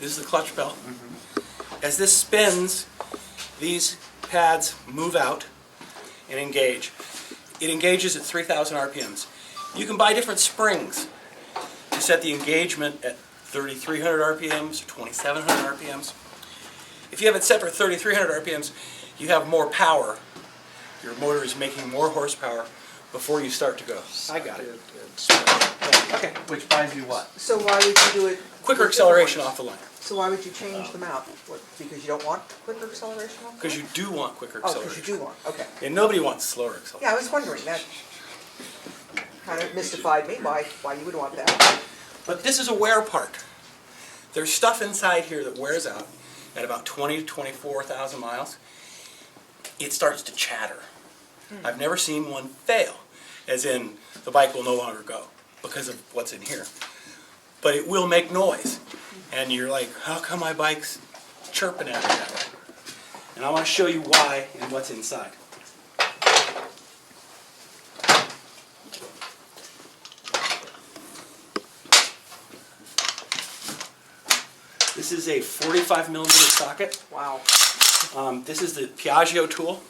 This is the clutch bell. As this spins, these pads move out and engage. It engages at 3,000 RPMs. You can buy different springs to set the engagement at 3,300 RPMs or 2,700 RPMs. If you have it set for 3,300 RPMs, you have more power. Your motor is making more horsepower before you start to go. I got it. Okay. Which buys you what? So why would you do it? Quicker with acceleration different off the line. ones? So why would you change them out? What, because you don't want quicker acceleration off the Because line? you do want quicker Oh, acceleration. because you do want, okay. And nobody wants slower acceleration. Yeah, I was wondering, that kind of mystified me, why you would want that. But this is a wear part. There's stuff inside here that wears out at about 20 to 24,000 miles. It starts to chatter. I've never seen one fail, as in the bike will no longer go because of what's in here. But it will make noise. And you're like, how come my bike's chirping at me that way? And I want to show you why and what's inside. This is a 45 millimeter socket. Wow. This is the Piaggio tool,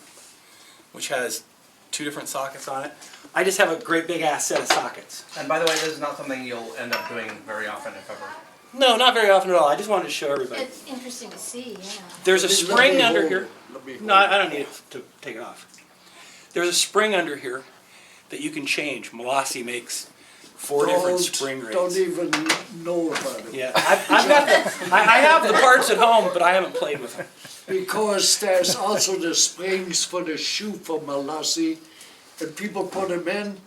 which has 2 different sockets on it. I just have a great big ass set of sockets. And by the way, this is not something you'll end up doing very often, if ever. No, not very often at all. I just wanted to show everybody. It's interesting to see, yeah. There's a spring under here. No, I don't need it to take it off. There's a spring under here that you can change. Molossi makes 4 different spring rates. Don't even know about it. Yeah, I've got I have the parts at home, but I haven't played with them. Because there's also the springs for the shoe for Malassi, and people put them in.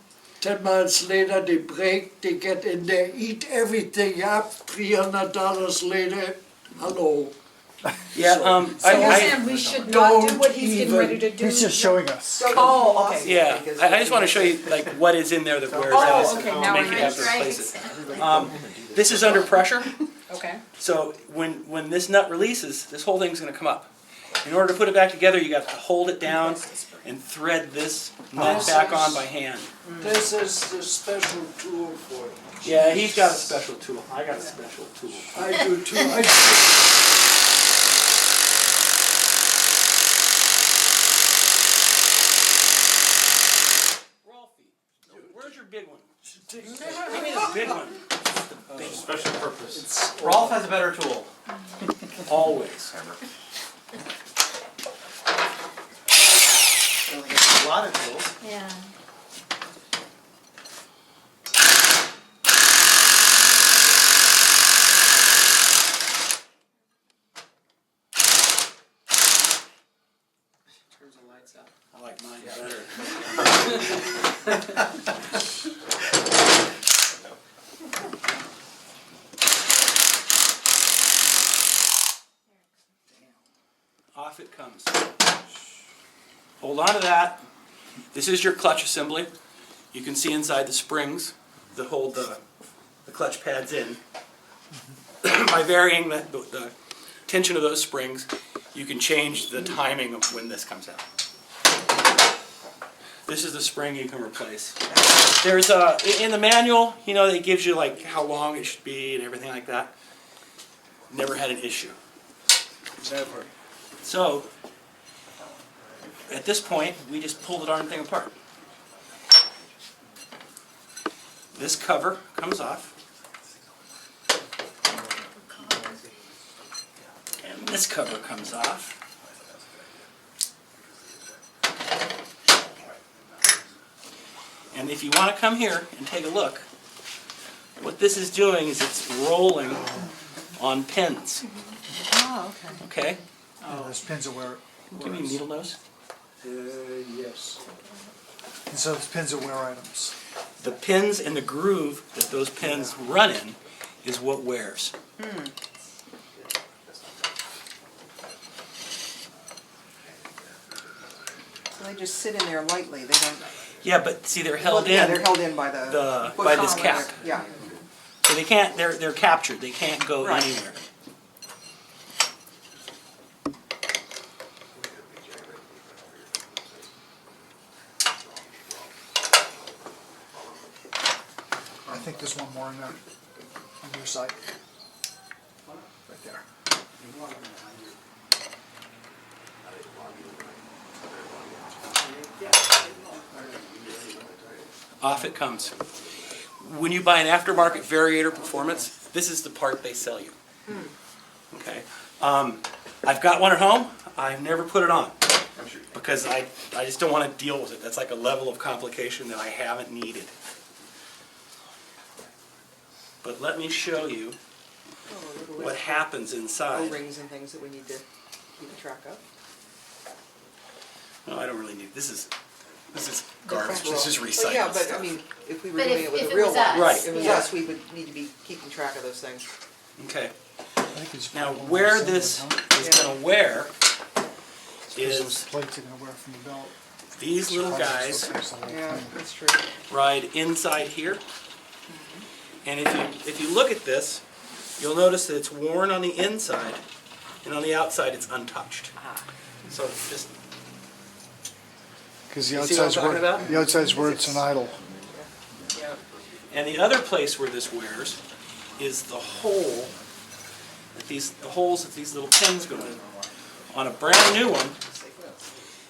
10 minutes later, they break, they get in there, eat everything up. $300 later, hello. Yeah, So you're saying we should not do what he's getting ready to do? He's just showing us. Oh, okay. yeah. I just want to show you like what is in there that wears out. Oh, okay, now Make I you have to Right. replace it. This is under pressure. Okay. So when this nut releases, this whole thing's going to come up. In order to put it back together, you got to hold it down and thread this nut back on by hand. This is the special tool for it. Yeah, he's got a special tool. I got a special tool. I do too. Ralphie, where's your big one? Give me the big one. Special purpose. Rolf has a better tool. Always. A lot of tools. Yeah. Turns the lights out. I like mine better. Off it comes. Hold on to that. This is your clutch assembly. You can see inside the springs that hold the clutch pads in. By varying the tension of those springs, you can change the timing of when this comes out. This is the spring you can replace. There's in the manual, you know, it gives you like how long it should be and everything like that. Never had an issue. Never. So, at this point, we just pull the darn thing apart. This cover comes off. And this cover comes off. And if you want to come here and take a look, what this is doing is it's rolling on pins. Oh, okay. Okay? Yeah, those pins are where, Give me a needle nose. Yes. and so those pins are wear items. The pins and the groove that those pins run in is what wears. So they just sit in there lightly, they don't. Yeah, but see, they're held Yeah, in they're held in by the. by this collar. cap. Yeah. So they can't. They're captured. They can't go Right. anywhere. I think there's one more in there on your side. right there. Off it comes. When you buy an aftermarket Variator Performance, this is the part they sell you. Okay. I've got one at home. I've never put it on because I just don't want to deal with it. That's like a level of complication that I haven't needed. But let me show you what happens inside. O-rings and things that we need to keep track of. No, I don't really need, this is garbage, this is recycled Well, yeah, but I stuff. mean, if we were But doing if- it with if a it real was one, us, Right. if it was yeah. us, we would need to be keeping track of those things. Okay, I think it's now probably where somewhere, this huh? is gonna wear Because those is plates are gonna wear from the belt. these little guys Yeah, that's true. ride inside here. And if you look at this, you'll notice that it's worn on the inside, and on the outside it's untouched. So just, Because the You see what I'm outside's talking where, about? the outside's where it's an idle. and the other place where this wears is the hole, the holes that these little pins go in. On a brand new one,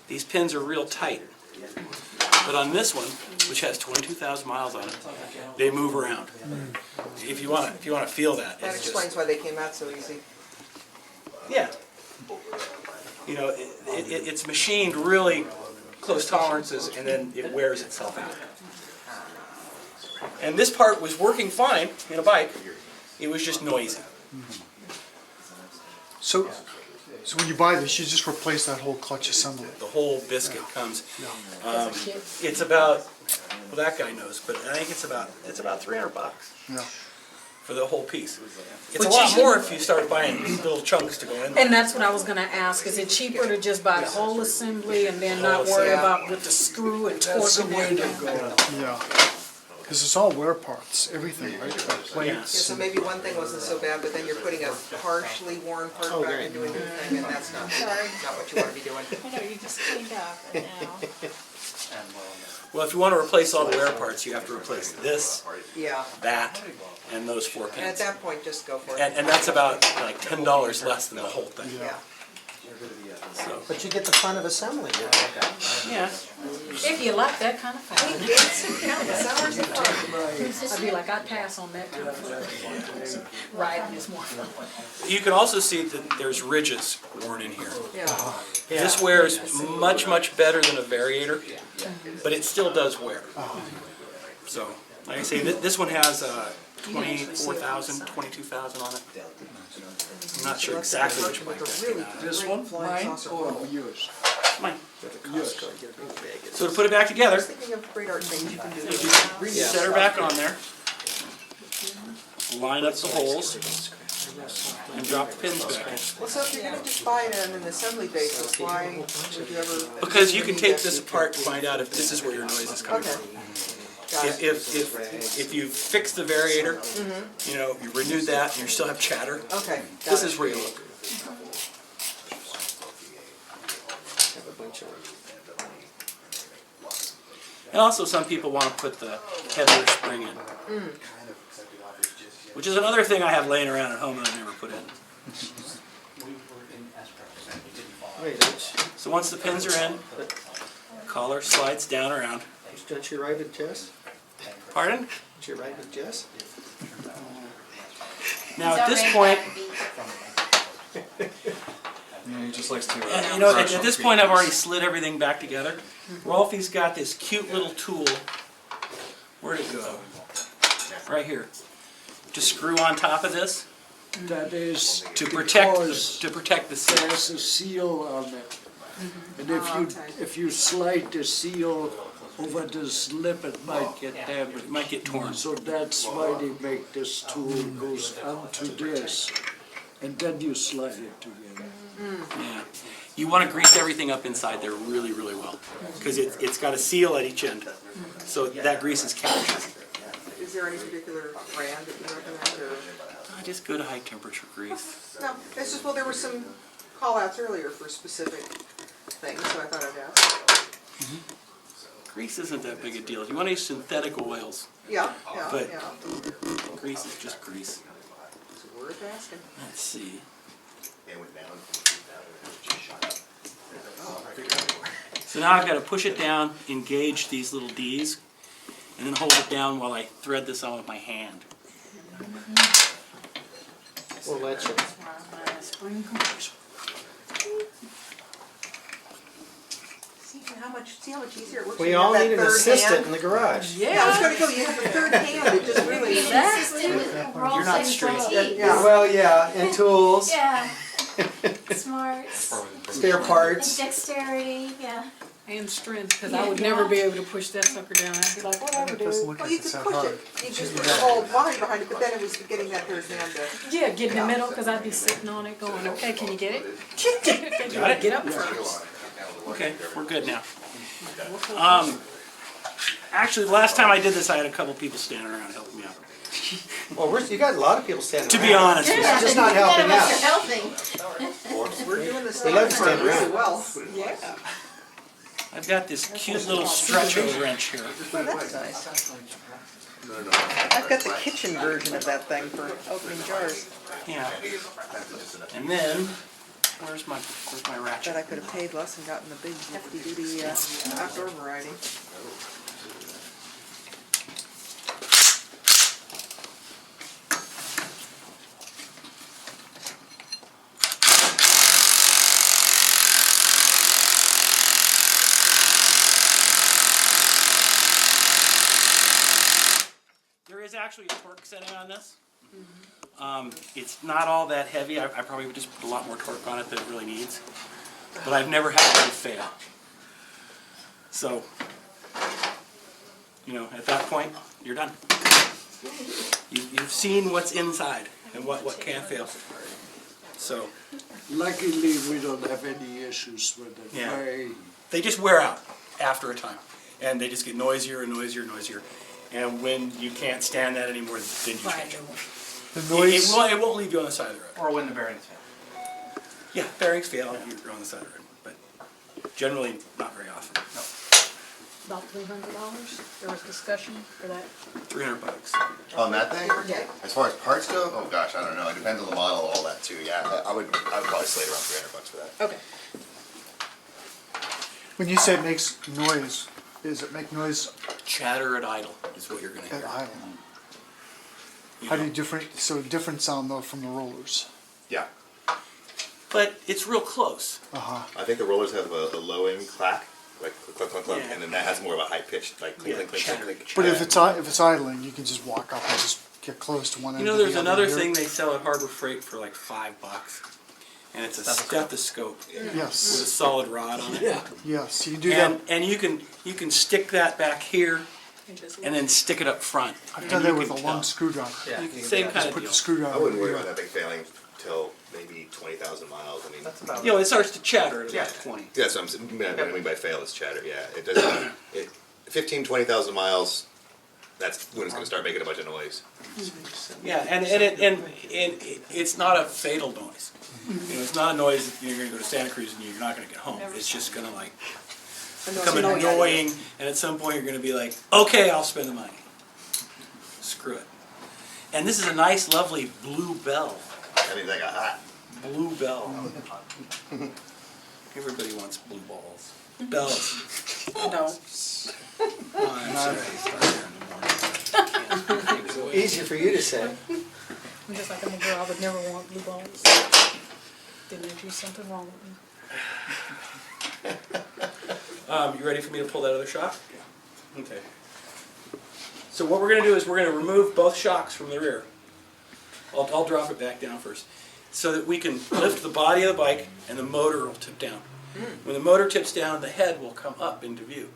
these pins are real tight. But on this one, which has 22,000 miles on it, they move around. If you want to feel that, That it's explains just, why they came out so easy. yeah. You know, it's machined really close tolerances, and then it wears itself out. And this part was working fine in a bike. It was just noisy. So when you buy this, you just replace that whole clutch assembly. The whole biscuit comes. It's about, well, that guy knows, but I think it's about $300 Yeah. for the whole piece. It's But a you lot should- more if you start buying little chunks to go in there. And that's what I was gonna ask, is it cheaper to just buy the whole assembly and then not Whole worry assembly. about with the screw and That's the torque way and to whatnot? go. Yeah. Because it's all wear parts, everything, right? The Yeah, plates. so maybe one thing wasn't so bad, but then you're putting a partially worn part back into a new thing, and that's not what you want to be doing. I know, you just cleaned up and now. Well, if you want to replace all the wear parts, you have to replace this, Yeah, that, and those 4 and at pins. that point, just go for it. And that's about like $10 less than the whole thing. Yeah. So, But you get the fun of assembling it. yeah. If you like that kind of fun. Sours and fun. I'd be like, I'd pass on that kind of fun. Riding is more fun. You can also see that there's ridges worn in here. Yeah. This wears much, much better than a Variator, but it still does wear. So, like I say, this one has 24,000, 22,000 on it. I'm not sure exactly which bike that came out of. This one, mine or yours? Mine. Yours. So to put it back together, Thinking of great art things you can do. set her back on there, line up the holes, and drop the pins back in. Well, so if you're gonna just buy it on an assembly basis, why would you ever? Because you can take this apart to find out if this is where your noise is coming Okay. from. Got it. If you fix the Variator, you know, you renewed that, and you still have chatter, Okay. got this it. is where you look. Have a bunch of And also, some people want to put the heavier spring in. Which is another thing I have laying around at home that I've never put in. Wait, it's, So once the pins are in, collar slides down around. don't you ride with Jess? Pardon? Don't you ride with Jess? Now at this point, Yeah, he just likes to. you know, at this point I've already slid everything back together. Rolfie's got this cute little tool. Where'd it go? Right here. To screw on top of this That is to protect because the seal. there's a seal on it. And if you slide the seal over this lip, it might get damaged. It might get torn. So that's why they make this tool goes onto this, and then you slide it together. Yeah. You want to grease everything up inside there really, really well. Because it's got a seal at each end. So that grease is captured. Is there any particular brand that you recommend, or? Just go to high temperature grease. No, it's just, well, there were some call-outs earlier for specific things, so I thought I'd ask. Grease isn't that big a deal. You want to use synthetic oils. Yeah, yeah, But- yeah. Grease is just grease. We're Worth asking. Let's see. So now I've got to push it down, engage these little D's, and then hold it down while I thread this on with my hand. We'll let you. Spring commercial. See how much easier it works. We when you all have need that an third assistant hand? in the garage. Yeah, I was gonna go, you have the third hand, it just really. You're not straight. Yeah. Well, yeah, and tools, Yeah. Smarts. spare And parts. dexterity, yeah. And strength, because I would never be able to push that sucker down. I'd be like, whatever, It doesn't dude. look Well, like you it's could that push hard. it, you just put the whole body behind it, but then it was getting that third hand to. Yeah, get in the middle, because I'd be sitting on it going, okay, can you get it? Got it? Get up first. Okay, we're good now. Actually, the last time I did this, I had a couple people standing around helping me out. Well, you got a lot of people standing To around. be honest, Yeah, just not helping none of us out. are helping. We're doing this We love to thing stand really around. well. Yeah. I've got this cute little stretcher wrench here. Oh, that's nice. I've got the kitchen version of that thing for opening jars. Yeah. And then, where's my Bet ratchet? I could have paid less and gotten the big hefty duty outdoor variety. There is actually a torque setting on this. It's not all that heavy. I probably would just put a lot more torque on it than it really needs. But I've never had one fail. So, you know, at that point, you're done. You've seen what's inside and what can't fail. So, Luckily, we don't have any issues with it. Yeah. Very- they just wear out after a time. And they just get noisier and noisier and noisier. And when you can't stand that anymore, then you change it. The It noise, won't leave you on the side of the road. Or when the bearings fail. Yeah, bearings fail, you're on the side of the road, but generally not very often. No, About $300. There was discussion for that. $300. On that thing? Yeah. As far as parts go, oh gosh, I don't know. It depends on the model, all that too. Yeah, I would probably slate around $300 for that. Okay. when you say it makes noise, does it make noise Chatter at idle is what you're gonna at hear. idle? You How do know. you different sound though from the rollers? Yeah, But it's real close. Uh-huh. I think the rollers have a low end clack, like click, click, click, click, Yeah. and then that has more of a high pitched, like click, Yeah, click, click, chatter. click, click. But if it's idling, you can just walk up and just get close to one end. You know, of the there's other another here. thing they sell at Harbor Freight for like $5, and it's a stethoscope with a Yes, solid rod on it. Yeah, yes, you can do that. And you can stick that back here and then stick it up front. I've And done you that with can a tell. long screwdriver. Yeah. Same kind of Put deal. the screwdriver. I wouldn't worry in. about that thing failing till maybe 20,000 miles. I mean, That's about You know, it starts to chatter at Yeah. about 20. that's what I'm saying. I mean by fail is chatter. Yeah, it doesn't. 15, 20,000 miles. That's when it's going to start making a bunch of noise. Yeah, and it's not a fatal noise. You know, it's not a noise that you're going to go to Santa Cruz and you're not going to get home. It's just going to like become annoying, and at some point you're going to be like, okay, I'll spend the money. Screw it. And this is a nice, lovely blue bell. Anything hot. Blue bell. Everybody wants blue balls. Bells. No. Oh, I'm sorry. Start here in the morning. Easy for you to say. I'm just like, I'm a girl, I would never want blue balls. Then there's just something wrong with me. You ready for me to pull that other shock? Okay. So what we're going to do is we're going to remove both shocks from the rear. I'll drop it back down first, so that we can lift the body of the bike and the motor will tip down. When the motor tips down, the head will come up into view,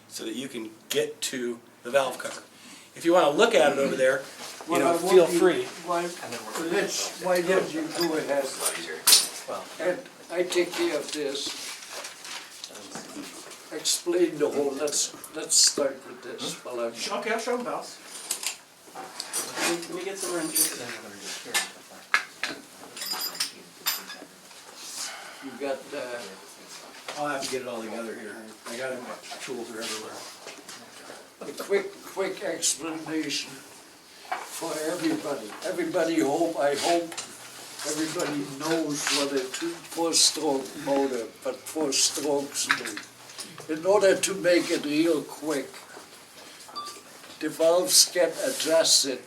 so that you can get to the valve cover. If you want to look at it over there, you Well, know, I want feel you- free. Why don't you go ahead? And I take care of this. Explain the whole, let's start with this while I'm. Okay, I'll show them valves. Let me get some wrenches. You got, I'll have to get it all together here. I got it, my tools are everywhere. a quick explanation. for everybody. Everybody I hope everybody knows what a 4-stroke motor, but 4 strokes do. In order to make it real quick, the valves get adjusted.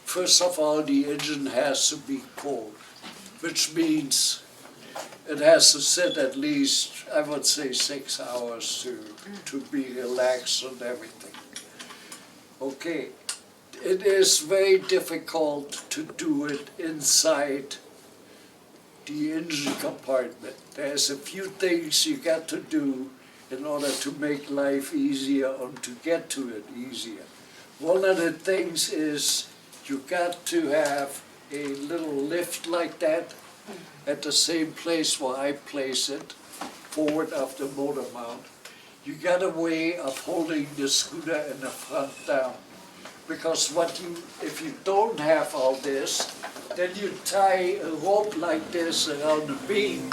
First of all, the engine has to be cold, which means it has to sit at least, I would say, 6 hours to be relaxed and everything. Okay, it is very difficult to do it inside the engine compartment. There's a few things you got to do in order to make life easier and to get to it easier. One of the things is you got to have a little lift like that at the same place where I place it, forward of the motor mount. You got a way of holding the scooter in the front down. Because if you don't have all this, then you tie a rope like this around the beam.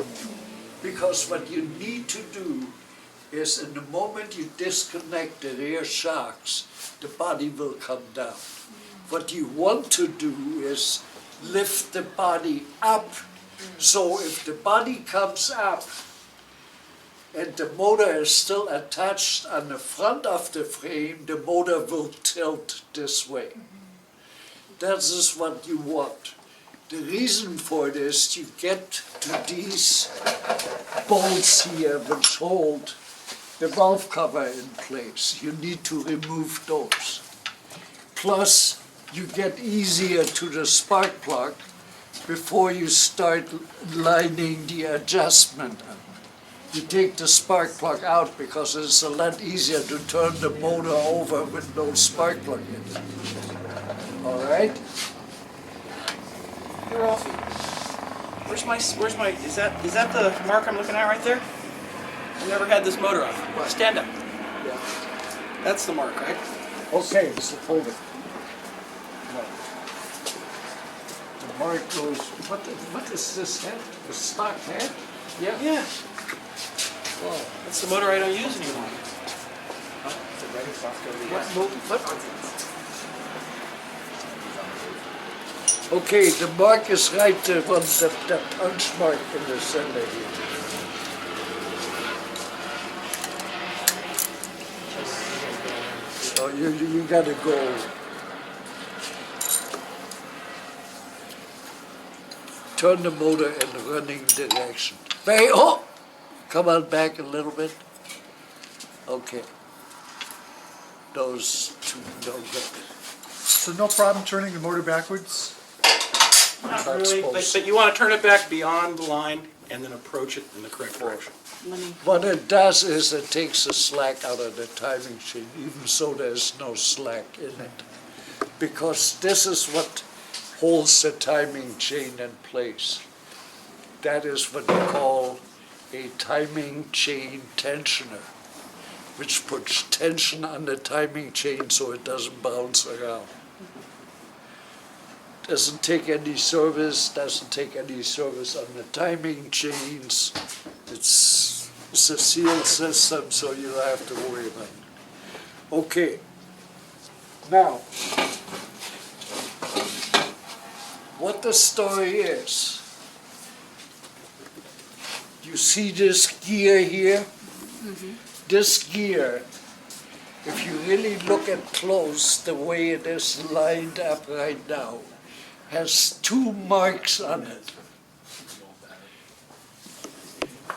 Because what you need to do is in the moment you disconnect the rear shocks, the body will come down. What you want to do is lift the body up. So if the body comes up and the motor is still attached on the front of the frame, the motor will tilt this way. That is what you want. The reason for this, you get to these bolts here which hold the valve cover in place. You need to remove those. Plus, you get easier to the spark plug before you start lining the adjustment. You take the spark plug out because it's a lot easier to turn the motor over with no spark plug in it. All right? Here, Ralphie. Where's my, is that the mark I'm looking at right there? I've never had this motor on. Stand up. Yeah. That's the mark, right? Okay, so hold it. The mark goes, what is this head? The stock head? Yeah. Yeah. Well, that's the motor I don't use anymore. Okay, the mark is right there, the punch mark in the center here. So you gotta go. Turn the motor in the running direction. Come on back a little bit. Okay. Those two don't get it. So no problem turning the motor backwards? Not really, but you want to turn it back beyond the line and then approach it in the correct direction. What it does is it takes the slack out of the timing chain, even so there's no slack in it. Because this is what holds the timing chain in place. That is what we call a timing chain tensioner, which puts tension on the timing chain so it doesn't bounce around. Doesn't take any service on the timing chains. It's a sealed system, so you don't have to worry about it. Okay, now, what the story is, you see this gear here? This gear, if you really look at close, the way it is lined up right now, has 2 marks on it.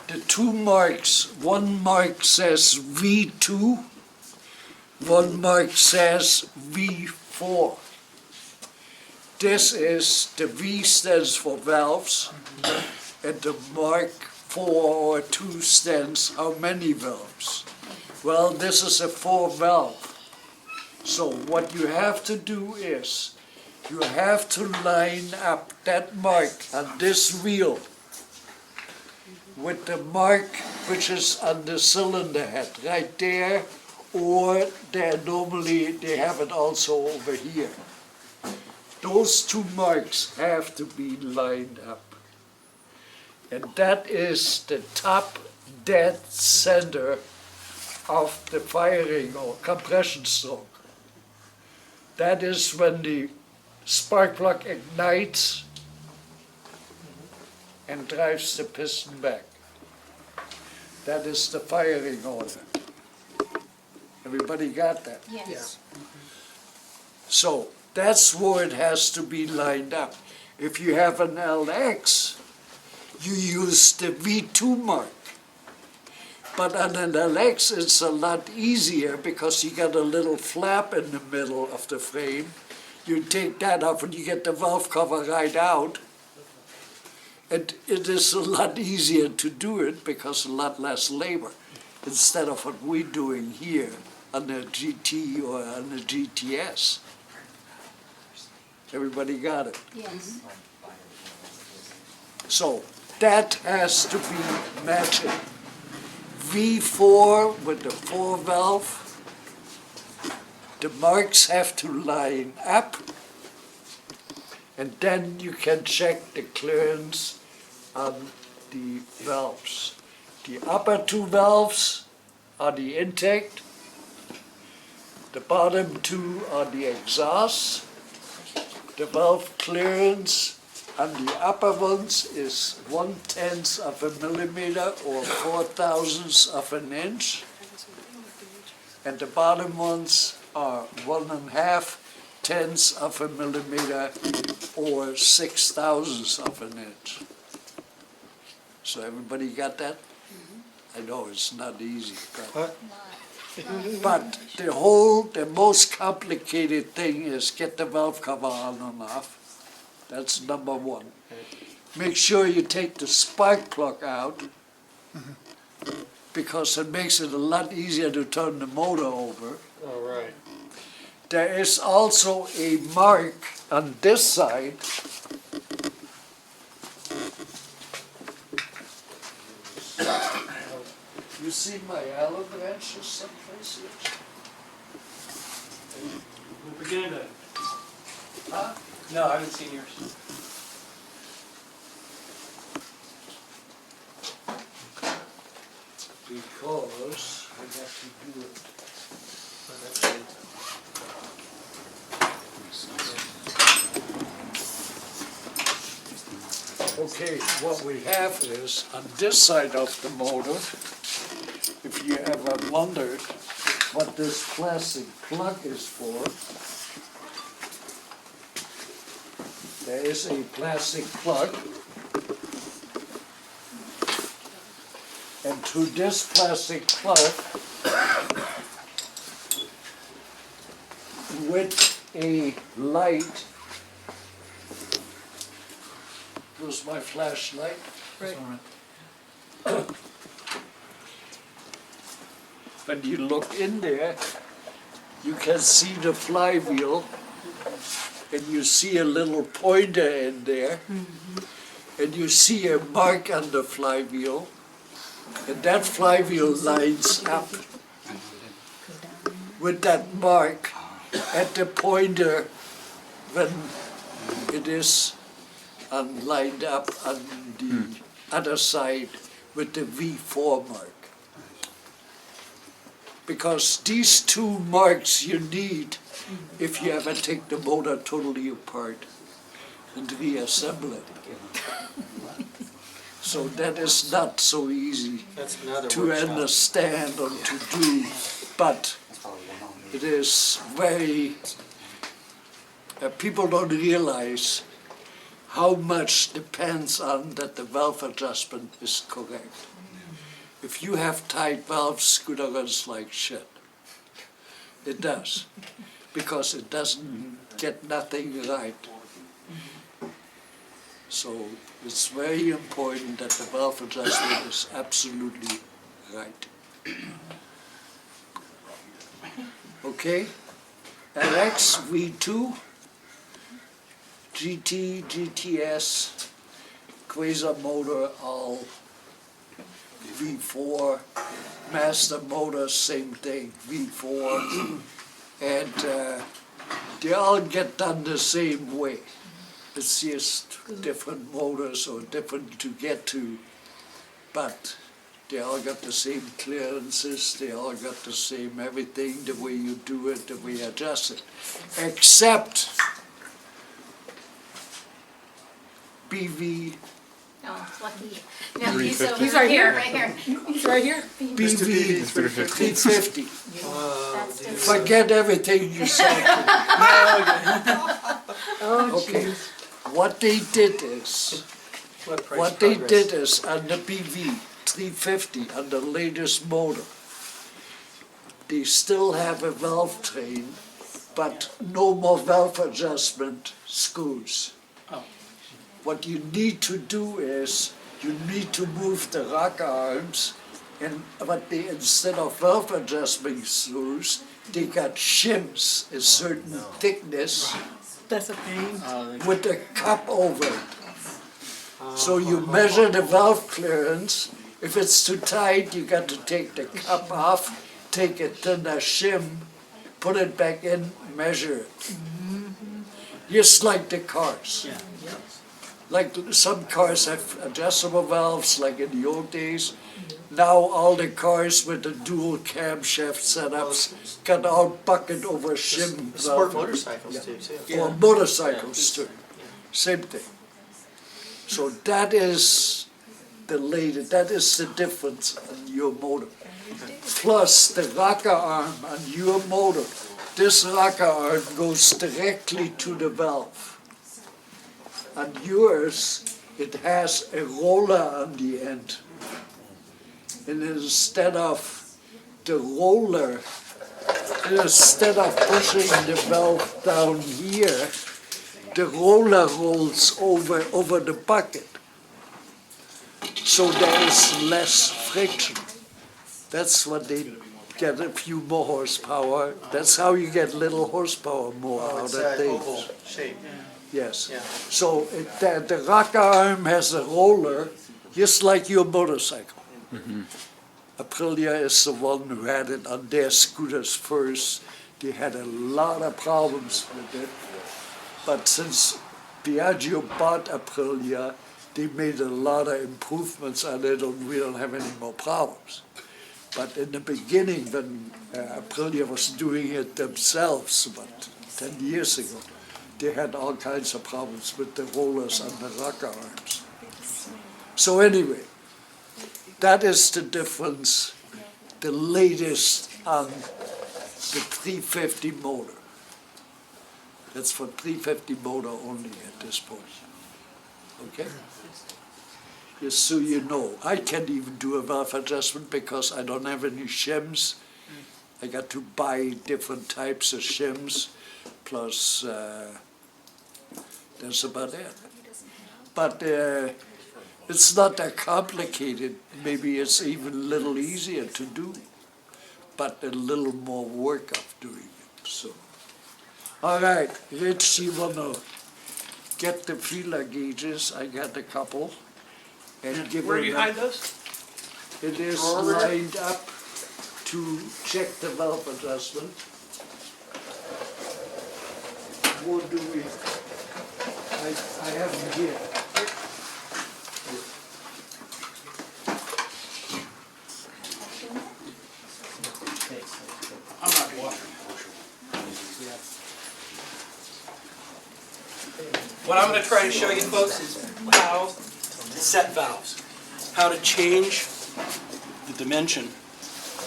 The 2 marks, one mark says V2, one mark says V4. This is, the V stands for valves, and the mark 4 or 2 stands how many valves. Well, this is a 4 valve. So what you have to do is, you have to line up that mark on this wheel with the mark which is on the cylinder head, right there, or normally they have it also over here. Those 2 marks have to be lined up. And that is the top dead center of the firing or compression stroke. That is when the spark plug ignites and drives the piston back. That is the firing order. Everybody got that? Yes. So that's where it has to be lined up. If you have an LX, you use the V2 mark. But on an LX, it's a lot easier because you got a little flap in the middle of the frame. You take that off and you get the valve cover right out. And it is a lot easier to do it because a lot less labor instead of what we're doing here on the GT or on the GTS. Everybody got it? Yes. So that has to be matching. V4 with the 4 valve, the marks have to line up, and then you can check the clearance on the valves. The upper 2 valves are the intake, the bottom 2 are the exhaust. The valve clearance on the upper ones is 1/10 of a millimeter or 4/1000 of an inch. And the bottom ones are 1.5 of a millimeter or 6/1000 of an inch. So everybody got that? I know it's not easy, but the most complicated thing is get the valve cover on and off. That's number 1. Make sure you take the spark plug out because it makes it a lot easier to turn the motor over. All right. There is also a mark on this side. You see my olive branches someplace here? We're beginning to. Huh? No, I haven't seen yours. Because I have to do it. Okay, what we have is, on this side of the motor, if you ever wondered what this plastic plug is for, there is a plastic plug, and through this plastic plug, with a light, was my flashlight. Right. When you look in there, you can see the flywheel, and you see a little pointer in there, and you see a mark on the flywheel, and that flywheel lines up with that mark at the pointer when it is lined up on the other side with the V4 mark. Because these 2 marks you need if you ever take the motor totally apart and reassemble it. So that is not so easy That's another to workshop. understand or to do, but it is very, people don't realize how much depends on that the valve adjustment is correct. If you have tight valves, scooter runs like shit. It does, because it doesn't get nothing right. So it's very important that the valve adjustment is absolutely right. Okay? LX, V2, GT, GTS, Quasar motor, all V4, master motor, same thing, V4, and they all get done the same way. It's just different motors or different to get to, but They all got the same clearances, they all got the same everything, the way you do it, the way you adjust it. Except BV, Oh, lucky. No, he's over He's right here. right here. He's right here. BV 350. That's different. Forget everything you said. Oh, Okay. What they did is, on the BV 350, on the latest motor, they still have a valve train, but no more valve adjustment screws. Oh. What you need to do is, you need to move the rocker arms, but they, instead of valve adjustment screws, they got shims a certain thickness that's a pain. with a cup over it. So you measure the valve clearance. If it's too tight, you got to take the cup off, take a thinner shim, put it back in, measure it. Just like the cars. Like some cars have adjustable valves, like in the old days. Now all the cars with the dual camshaft setups got all bucket over shim Sport valve. motorcycles too. Or motorcycles too, same thing. So that is the latest, that is the difference in your motor. Plus the rocker arm on your motor, this rocker arm goes directly to the valve. On yours, it has a roller on the end. And instead of the roller, instead of pushing the valve down here, the roller rolls over the bucket. So there is less friction. That's what they get, a few more horsepower. That's how you get little horsepower more Oh, out it's of that things. oval shape. Yes. Yeah. So the rocker arm has a roller, just like your motorcycle. Aprilia is the one who had it on their scooters first. They had a lot of problems with it. But since Piaggio bought Aprilia, they made a lot of improvements on it and we don't have any more problems. But in the beginning, when Aprilia was doing it themselves, about 10 years ago, they had all kinds of problems with the rollers and the rocker arms. So anyway, that is the difference, the latest on the 350 motor. That's for 350 motor only at this point. Okay? Just so you know, I can't even do a valve adjustment because I don't have any shims. I got to buy different types of shims, plus that's about it. But it's not that complicated. Maybe it's even a little easier to do, but a little more work of doing it. So, all right, Rich, you wanna get the feeler gauges? I got a couple, and give Where them do you a- hide those? It is Drawer over there? lined up to check the valve adjustment. What do we? I have them here. I'm not watching. What I'm going to try to show you folks is how to set valves, how to change the dimension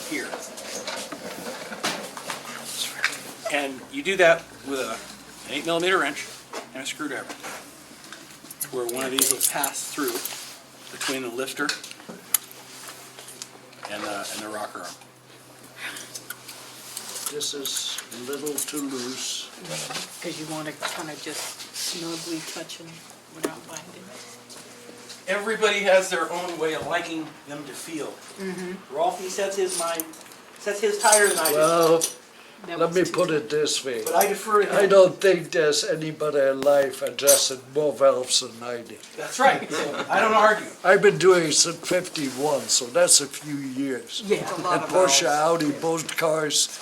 here. And you do that with an 8mm wrench and a screwdriver, where one of these will pass through between the lifter and the rocker arm. This is a little too loose. Because you want to kind of just snugly touch them without binding. Everybody has their own way of liking them to feel. Rolfie sets his higher than I do, Well, That let was me too- put it this way. but I defer to him. I don't think there's anybody alive adjusted more valves than I did. That's right, so I don't argue. I've been doing it since '51, so that's a few years. Yeah. It's a lot And of Porsche, valves. Audi, both cars,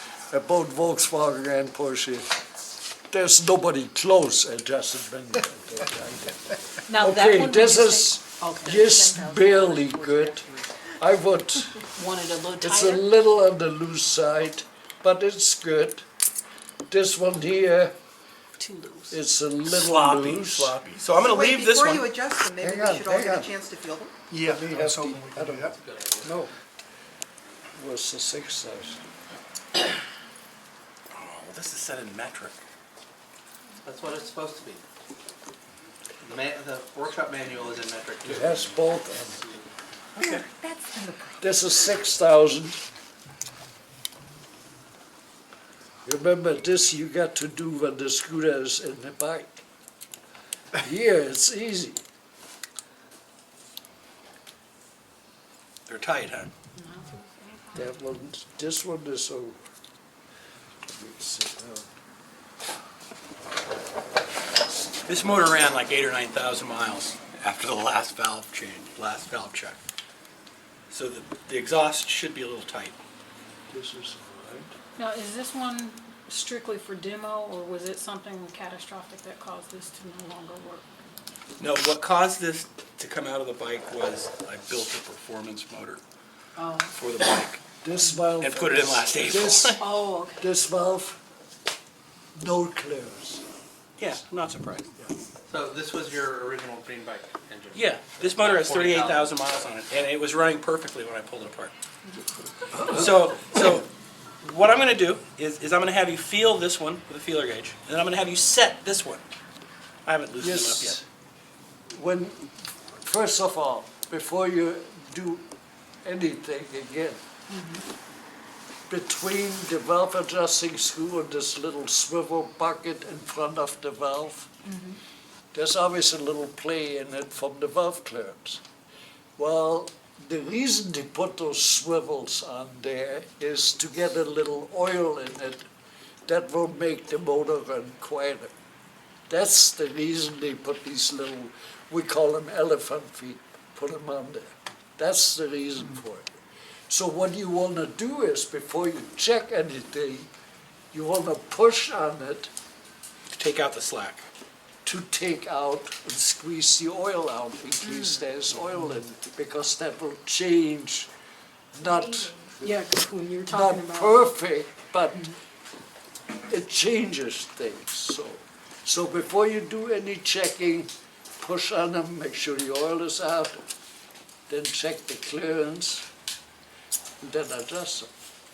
both Volkswagen and Porsche. There's nobody close adjusted than I did. Now that Okay, one this when you is say- okay. just barely good. I would, Want it a little it's a tighter? little on the loose side, but it's good. This one here Too loose. is a little Sloppy, loose. sloppy. So I'm gonna Wait, leave this before you one. adjust them, maybe Hang we on, should all hang get on. a chance to feel them. Yeah, We I have was hoping the- we I could do don't- that. No. Was the 6,000. Oh, well, this is set in metric. That's what it's supposed to be. The workshop manual is in metric too. It has both on it. Okay. This is 6,000. Remember this you got to do when the scooter is in the bike. Here it's easy. They're tight, huh? That one, this one is so. Let me sit down. This motor ran like 8,000 or 9,000 miles after the last valve change, last valve check. So the exhaust should be a little tight. This is all right. Now, is this one strictly for demo, or was it something catastrophic that caused this to no longer work? No, what caused this to come out of the bike was I built a performance motor Oh. for the bike This valve. and put it in last April. Oh, okay. This valve, no clearance. Yeah, I'm not surprised. So this was your original green bike engine? Yeah, this motor has 40,000. 38,000 miles on it, and it was running perfectly when I pulled it apart. So what I'm gonna do is I'm gonna have you feel this one with a feeler gauge, and then I'm gonna have you set this one. I haven't loosened them up Yes. yet. When, first of all, before you do anything again, between the valve adjusting screw and this little swivel bucket in front of the valve, there's always a little play in it from the valve clearance. Well, the reason they put those swivels on there is to get a little oil in it that will make the motor run quieter. That's the reason they put these little, we call them elephant feet, put them on there. That's the reason for it. So what you want to do is, before you check anything, you want to push on it Take out the slack. to take out and squeeze the oil out in case there's oil in it, because that will change, not, Yeah, 'cause when you're talking not about. perfect, but it changes things, so before you do any checking, push on them, make sure the oil is out, then check the clearance, and then adjust them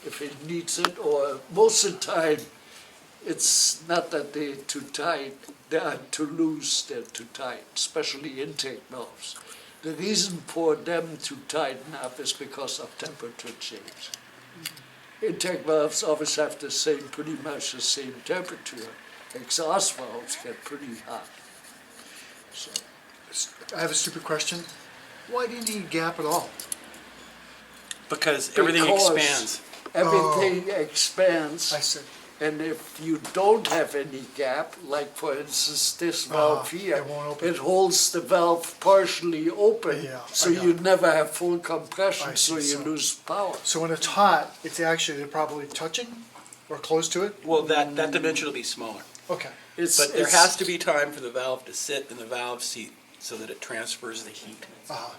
if it needs it, or most of the time, it's not that they're too tight, they are too loose, they're too tight, especially intake valves. The reason for them to tighten up is because of temperature change. Intake valves always have the same, pretty much the same temperature. Exhaust valves get pretty hot. So, I have a stupid question. Why do you need gap at all? Because everything Because expands. everything expands, I see. and if you don't have any gap, like for instance this valve here, it won't open. it holds the valve partially open, Yeah, so I got you it. never have full compression, I so see, you so- lose power. So when it's hot, it's actually, they're probably touching or close to it? Well, that dimension will be smaller. Okay. But there has to be time for the valve to sit in the valve seat so that it transfers the heat. Uh,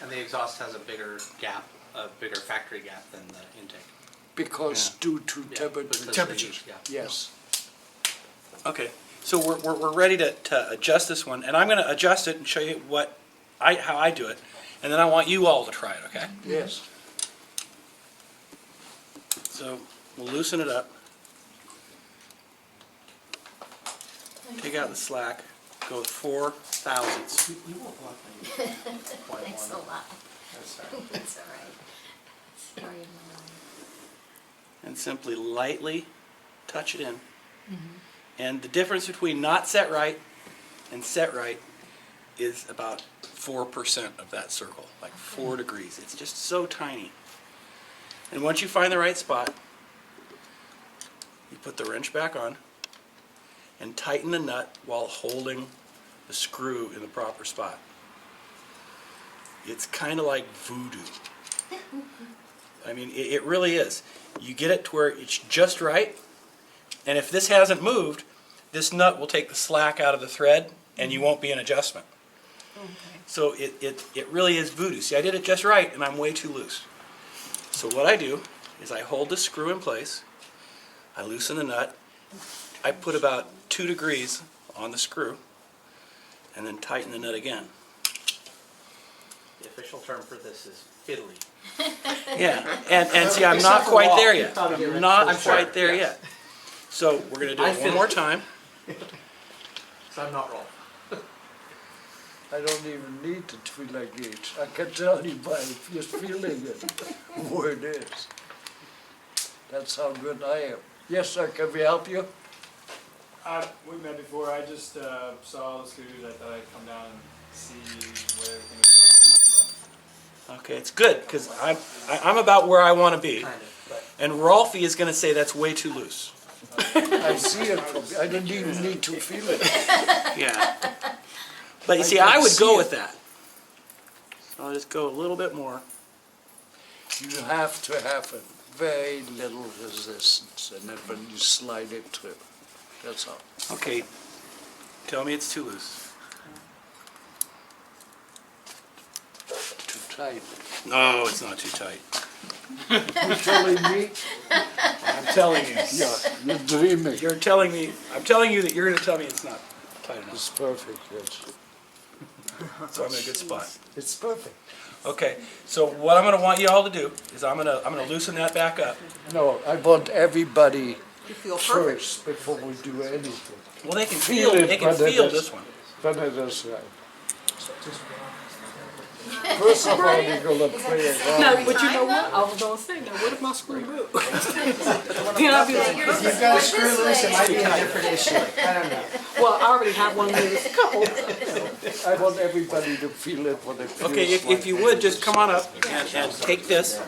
And the exhaust has a bigger gap, a bigger factory gap than the intake. Because Yeah. due to Yeah, temperature, because of the Temperatures. heat, yeah. yes. Okay, so we're ready to adjust this one, and I'm gonna adjust it and show you how I do it, and then I want you all to try it, okay? Yes. So we'll loosen it up, take out the slack, go with 4 thousandths. You won't want me. Thanks a lot. That's all right. That's all right. Story of my life. And simply lightly touch it in. And the difference between not set right and set right is about 4% of that circle, like 4 degrees. It's just so tiny. And once you find the right spot, you put the wrench back on and tighten the nut while holding the screw in the proper spot. It's kind of like voodoo. I mean, it really is. You get it to where it's just right, and if this hasn't moved, this nut will take the slack out of the thread, and you won't be in adjustment. So it really is voodoo. See, I did it just right, and I'm way too loose. So what I do is I hold the screw in place, I loosen the nut, I put about 2 degrees on the screw, and then tighten the nut again. The official term for this is fiddly. Yeah, and see, I'm not quite there yet. I'm not quite there yet. So we're gonna do it one more time. So I'm not wrong. I don't even need the Twila gauge. I can tell you by just feeling it, where it is. That's how good I am. Yes, sir, can we help you? We met before, I just saw all the scooters, I thought I'd come down and see where everything was going on. Okay, it's good, because I'm about where I want to be. Kind of, but And Rolfie is gonna say that's way too loose. I see it from, I don't even need to feel it. Yeah. But you see, I would go with that. So I'll just go a little bit more. You have to have a very little resistance, and then when you slide it through, that's all. Okay, tell me it's too loose. Too tight. No, it's not too tight. You telling me? I'm telling you. Yeah, you're dreaming. You're telling me, I'm telling you that you're gonna tell me it's not tight enough. It's perfect, yes. So I'm in a good spot. It's perfect. Okay, so what I'm gonna want you all to do is I'm gonna loosen that back up. No, I want everybody You feel perfect. first before we do anything. Well, they can Feel feel, it, they can but it feel is- this one. When it is right. First of all, you're gonna play around. No, but you know what? I was gonna say, now what if my screw broke? Then I'd be like, If you've got a screw loose, it might be a different issue. I don't know. well, I already have one loose. I want everybody to feel it when it feels Okay, if you would, just come on up and take this.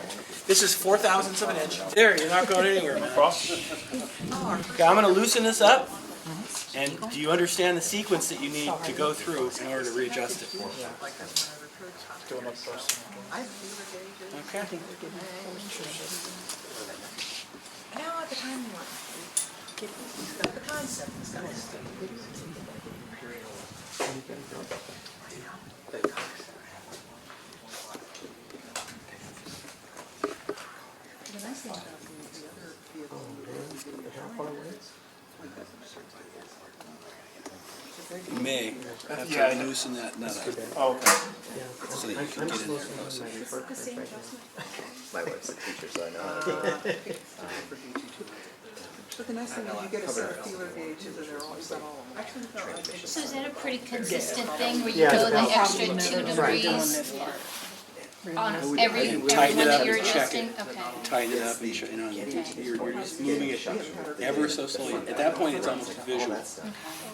This is 4/1000 of an inch. There, you're not going anywhere, man. Okay, I'm gonna loosen this up. And do you understand the sequence that you need to go through in order to readjust it? Okay. Now at the time you want. He's got the concept, he's got his. The nice thing about the other vehicle. You may have to loosen that nut up so that you can get in there closer. My wife's a teacher, so I know. But the nice thing is you get a set of feeler gauges and they're all, you've got all of them. So is that a pretty consistent thing where you go the extra 2 degrees on every Tighten one it up that you're and check adjusting? it. Okay. Tighten it up and you're just moving it ever so slowly. At that point, it's almost visual.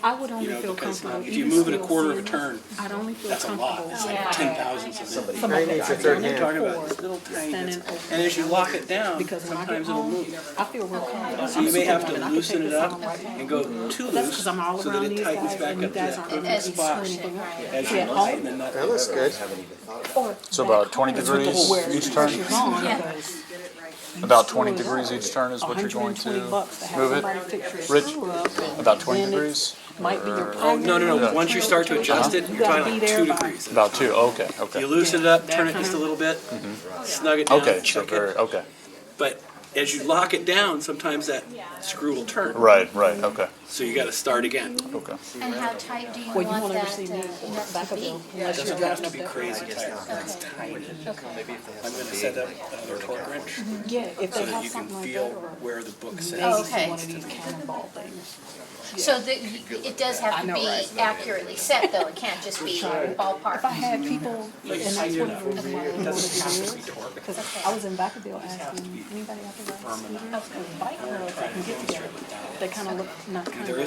I would only You know, feel because comfortable. if you even move it a still quarter of a seeing- turn, I'd only feel that's a lot. It's comfortable. like 10,000ths of an inch. Some of it I've done it Talking about before, this little tiny standing bits. over And as you lock it down, because when I get sometimes it'll home, move. I feel real comfortable. So you may have to I can loosen take it this up on right now. and go too That's loose because I'm all so that around it these tightens guys back and you up to guys that aren't perfect really spot. doing anything right. As See, you at tighten the home, nut. That looks good. or So back about 20 home, degrees where each the turn? pressure's on, Yeah. because About 20 degrees each turn is what you're going to $120 to have move it? somebody fix your Rich, screw up, and about 20 then it degrees? might be your Oh, primary. no. Once you start to adjust it, You you're gotta talking be like there 2 by- degrees. About 2, okay, You okay. loosen it up, turn it just a little bit, snug it down, Okay, so check very, it. okay. But as you lock it down, sometimes that screw will turn. Right, okay, So you gotta start again. okay. And how tight do you Well, you want won't ever that see me nut back to of be? them It unless you're doesn't have driving to up be there. crazy tight. That's tiny. I'm gonna set up another torque wrench Yeah, if so they that have you can something like feel that, or where the book maybe says. Oh, okay. one of these cannonball things. So that it does have to know, be right? accurately set though, it can't just be If I ballpark. had people, and that's one of the reasons why I wanted to do it, because I was in Vacaville asking anybody out there riding scooters, or bike girls that can get together, they kind of look, not kind There of. is